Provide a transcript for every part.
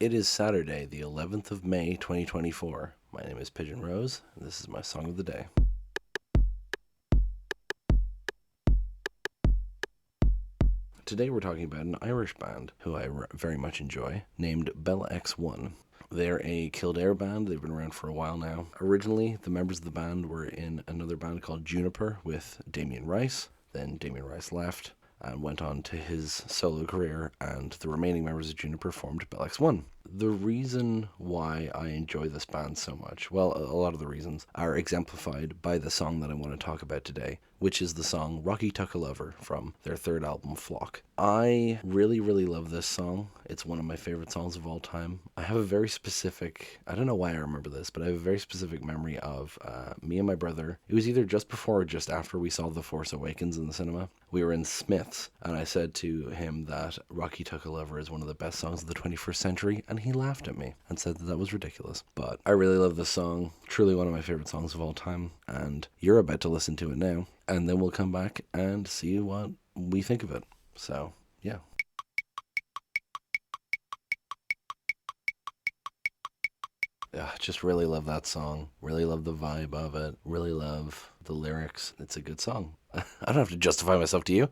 It is Saturday, the 11th of May, 2024. My name is Pigeon Rose, and this is my song of the day. Today we're talking about an Irish band who I very much enjoy, named Bella X1. They're a Kildare band. They've been around for a while now. Originally, the members of the band were in another band called Juniper with Damien Rice. Then Damien Rice left and went on to his solo career, and the remaining members of Juniper formed Bell X1. The reason why I enjoy this band so much, well, a lot of the reasons, are exemplified by the song that I want to talk about today, which is the song Rocky Tuck a Lover from their third album, Flock. I really love this song. It's one of my favorite songs of all time. I have a very specific, I don't know why I remember this, but I have a very specific memory of me and my brother. It was either just before or just after we saw The Force Awakens in the cinema. We were in Smith's, and I said to him that Rocky Tuck a Lover is one of the best songs of the 21st century, and he laughed at me and said that was ridiculous. But I really love this song, truly one of my favorite songs of all time, and you're about to listen to it now, and then we'll come back and see what we think of it. So, yeah. Just really love that song. Really love the vibe of it. Really love the lyrics. It's a good song. I don't have to justify myself to you.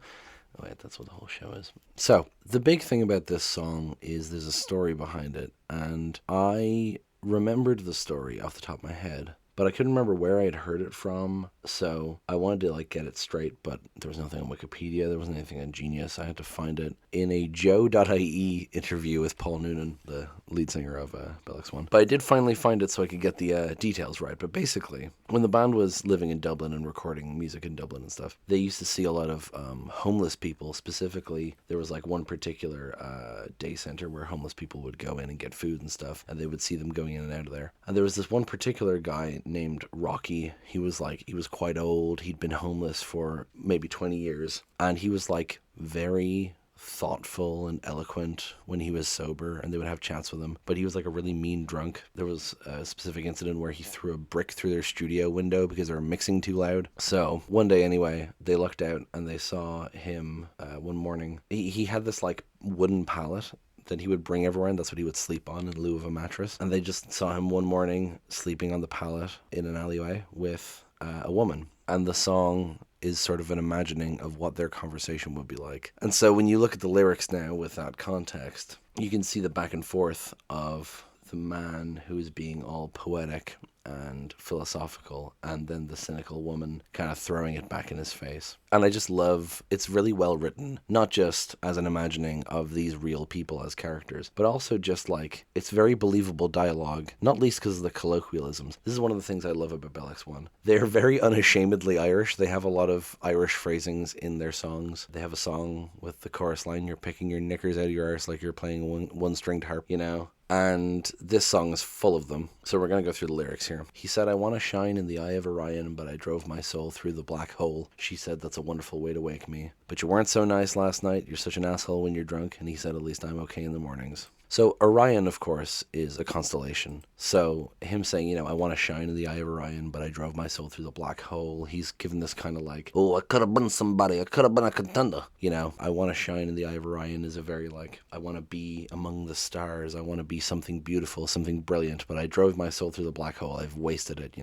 Oh, wait, that's what the whole show is. So, the big thing about this song is there's a story behind it. And I remembered the story off the top of my head, but I couldn't remember where I had heard it from, so I wanted to get it straight, but there was nothing on Wikipedia, there wasn't anything on Genius. I had to find it in a Joe.ie interview with Paul Noonan, the lead singer of Bell X1. But I did finally find it so I could get the details right. But basically, when the band was living in Dublin and recording music in Dublin and stuff, they used to see a lot of homeless people. Specifically, there was one particular day center where homeless people would go in and get food and stuff, and they would see them going in and out of there. And there was this one particular guy named Rocky. He was quite old. He'd been homeless for maybe 20 years, and he was very thoughtful and eloquent when he was sober, and they would have chats with him, but he was a really mean drunk. There was a specific incident where he threw a brick through their studio window because they were mixing too loud. So one day anyway, they looked out and they saw him one morning. He had this wooden pallet that he would bring everywhere, and that's what he would sleep on in lieu of a mattress. And they just saw him one morning sleeping on the pallet in an alleyway with a woman. And the song is sort of an imagining of what their conversation would be like. And so when you look at the lyrics now with that context, you can see the back and forth of the man who is being all poetic and philosophical, and then the cynical woman kind of throwing it back in his face. And I just love, it's really well written, not just as an imagining of these real people as characters, but also just it's very believable dialogue, not least because of the colloquialisms. This is one of the things I love about Bell X1. They're very unashamedly Irish. They have a lot of Irish phrasings in their songs. They have a song with the chorus line, "You're picking your knickers out of your arse like you're playing one-stringed harp," And this song is full of them. So we're going to go through the lyrics here. He said, "I want to shine in the eye of Orion, but I drove my soul through the black hole. She said, that's a wonderful way to wake me. But you weren't so nice last night. You're such an asshole when you're drunk." And he said, "At least I'm okay in the mornings." So Orion, of course, is a constellation. So him saying, I want to shine in the eye of Orion, but I drove my soul through the black hole. He's given this kind of oh, I could have been somebody. I could have been a contender. I want to shine in the eye of Orion is a very I want to be among the stars. I want to be something beautiful, something brilliant, but I drove my soul through the black hole. I've wasted it,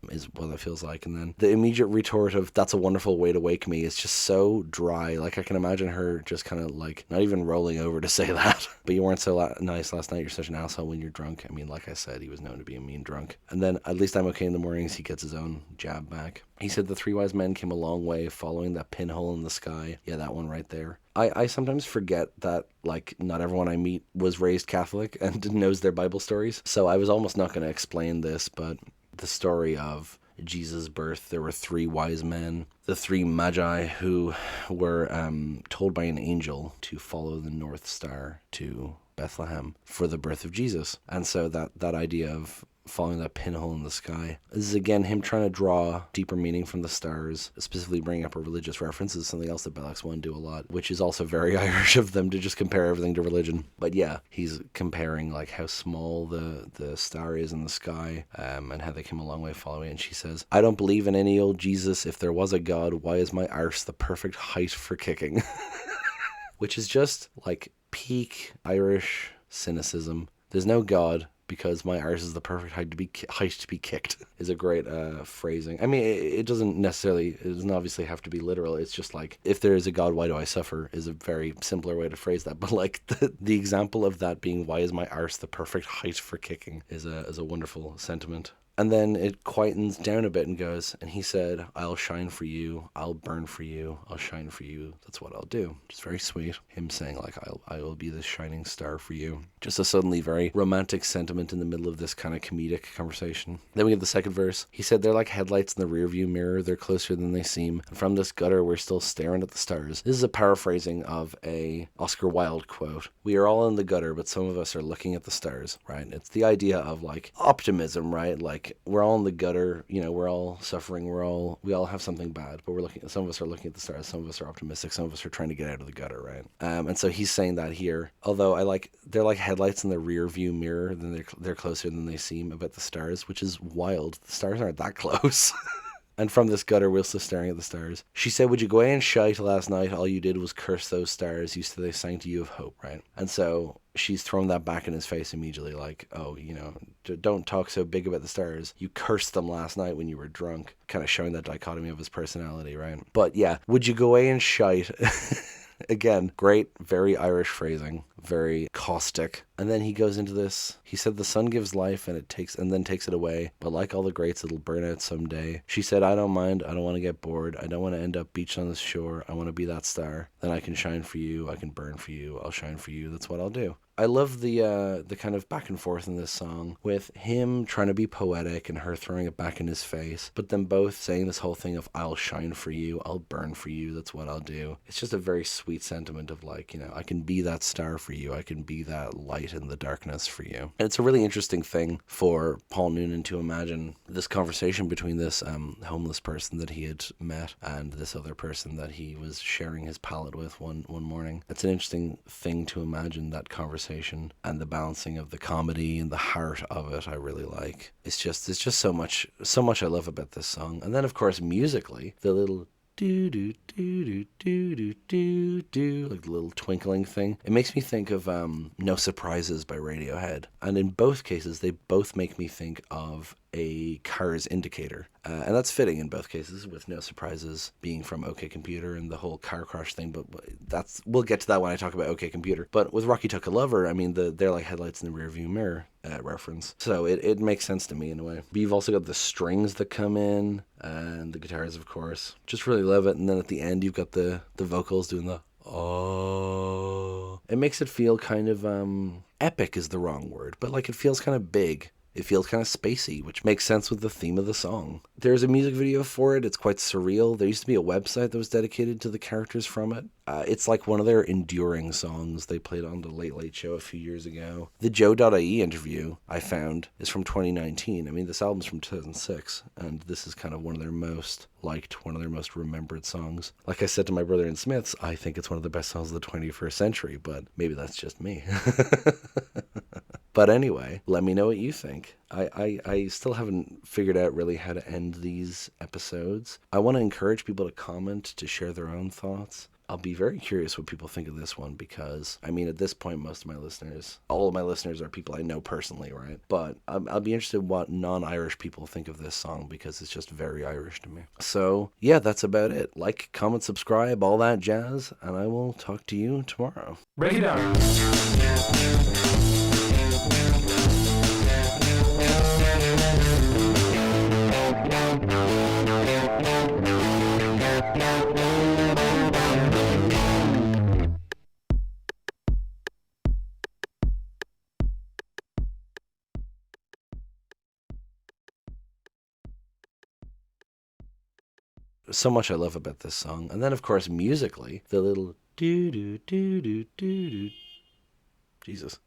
is what it feels like. And then the immediate retort of, "That's a wonderful way to wake me," is just so dry. I can imagine her just kind of not even rolling over to say that. "But you weren't so nice last night. You're such an asshole when you're drunk." I mean, like I said, he was known to be a mean drunk. And then, "At least I'm okay in the mornings," he gets his own jab back. He said, "The three wise men came a long way following that pinhole in the sky." Yeah, that one right there. I sometimes forget that, not everyone I meet was raised Catholic and knows their Bible stories. So I was almost not going to explain this, but the story of Jesus' birth, there were three wise men, the three magi, who were told by an angel to follow the North Star to Bethlehem for the birth of Jesus. And so that idea of following that pinhole in the sky. This is again him trying to draw deeper meaning from the stars, specifically bringing up a religious reference. This is something else that Bell X1 do a lot, which is also very Irish of them to just compare everything to religion. But yeah, he's comparing like how small the star is in the sky, and how they came a long way following it. And she says, "I don't believe in any old Jesus. If there was a God, why is my arse the perfect height for kicking?" Which is just like peak Irish cynicism. There's no God because my arse is the perfect height to be kicked is a great phrasing. I mean, it doesn't necessarily, it doesn't obviously have to be literal. It's just like, if there is a God, why do I suffer is a very simpler way to phrase that. But like the example of that being, why is my arse the perfect height for kicking is a wonderful sentiment. And then it quietens down a bit and goes, and he said, I'll shine for you, I'll burn for you, I'll shine for you, that's what I'll do. It's very sweet. Him saying, like, I will be this shining star for you. Just a suddenly very romantic sentiment in the middle of this kind of comedic conversation. Then we get the second verse. He said, they're like headlights in the rearview mirror, they're closer than they seem. And from this gutter, we're still staring at the stars. This is a paraphrasing of a Oscar Wilde quote. We are all in the gutter, but some of us are looking at the stars, right? It's the idea of like optimism, right? Like, we're all in the gutter, you know, we're all suffering, we all have something bad, but some of us are looking at the stars, some of us are optimistic, some of us are trying to get out of the gutter, right? And so he's saying that here, although they're like headlights in the rear view mirror, then they're closer than they seem about the stars, which is wild. The stars aren't that close. And from this gutter, we're still staring at the stars. She said, would you go away and shite last night? All you did was curse those stars. You said they sang to you of hope, right? And so she's thrown that back in his face immediately, like, oh, you know, don't talk so big about the stars. You cursed them last night when you were drunk. Kind of showing that dichotomy of his personality, right? But yeah, would you go away and shite? Again, great, very Irish phrasing, very caustic. And then he goes into this. He said, the sun gives life and then takes it away. But like all the greats, it'll burn out someday. She said, I don't mind. I don't want to get bored. I don't want to end up beached on this shore. I want to be that star. Then I can shine for you. I can burn for you. I'll shine for you. That's what I'll do. I love the kind of back and forth in this song with him trying to be poetic and her throwing it back in his face, but them both saying this whole thing of I'll shine for you, I'll burn for you, that's what I'll do. It's just a very sweet sentiment of like, you know, I can be that star for you, I can be that light in the darkness for you. And it's a really interesting thing for Paul Noonan to imagine this conversation between this homeless person that he had met and this other person that he was sharing his pallet with one morning. It's an interesting thing to imagine, that conversation and the balancing of the comedy and the heart of it. I really like. It's just so much I love about this song. And then of course musically, the little do do do do do do do do, like the little twinkling thing. It makes me think of No Surprises by Radiohead, and in both cases they both make me think of a car's indicator, and that's fitting in both cases, with No Surprises being from OK Computer and the whole car crash thing. But we'll get to that when I talk about OK Computer. But with Rocky Took a Lover, I mean, they're like headlights in the rearview mirror reference, so it makes sense to me in a way. But you've also got the strings that come in and the guitars, of course. Just really love it. And then at the end, you've got the vocals doing the oh. It makes it feel kind of epic is the wrong word, but like it feels kind of big. It feels kind of spacey, which makes sense with the theme of the song. There's a music video for it. It's quite surreal. There used to be a website that was dedicated to the characters from it. It's like one of their enduring songs they played on the Late Late Show a few years ago. The Joe.ie interview I found is from 2019. I mean, this album's from 2006, and this is kind of one of their most liked, one of their most remembered songs. Like I said to my brother in Smiths, I think it's one of the best songs of the 21st century, but maybe that's just me. But anyway, let me know what you think. I still haven't figured out really how to end these episodes. I want to encourage people to comment, to share their own thoughts. I'll be very curious what people think of this one because, I mean, at this point, all of my listeners are people I know personally, right? But I'll be interested in what non-Irish people think of this song because it's just very Irish to me. So, yeah, that's about it. Like, comment, subscribe, all that jazz, and I will talk to you tomorrow. Break it down. So much I love about this song. And then, of course, musically, the little do do do do do do. Jesus.